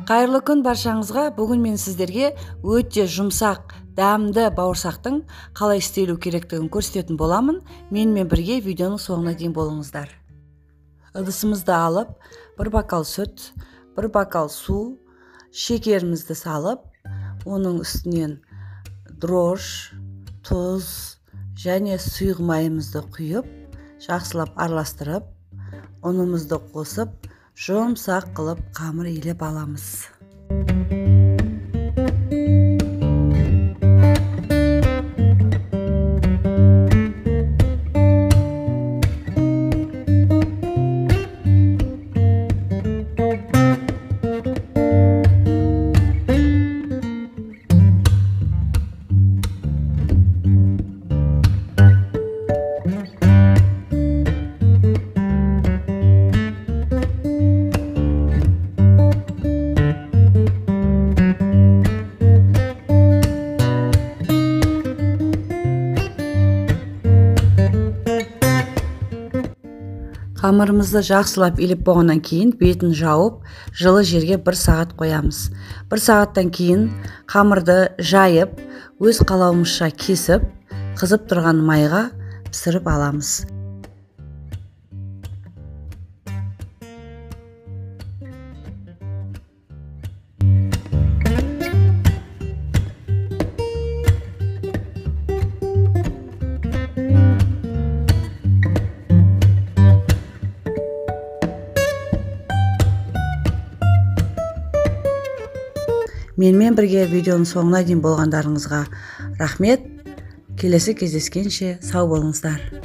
Қайырлы күн баршаңызға. Бүгін мен сіздерге өте жұмсақ, дәмді бауырсақтың қалай істелу керектігін көрсететін боламын. Менімен бірге видеоның соңына дейін болыңыздар. Ыдысымызды алып, бір бокал сүт, бір бокал су, шекерімізді салып, оның үстінен дрож, тұз және сұйық майымызды құйып, жақсылап араластырып, ұнымызды қосып, жұмсақ қылып қамыр илеп аламыз. Қамырымызды жақсылап илеп болғаннан кейін бетін жауып, жылы жерге 1 сағат қоямыз. 1 сағаттан кейін қамырды жайып, өз қалауымызша кесіп, қызып тұрған майға пісіріп аламыз. Менімен бірге видеоның соңына дейін болғандарыңызға рахмет. Келесі кездескенше сау болыңыздар.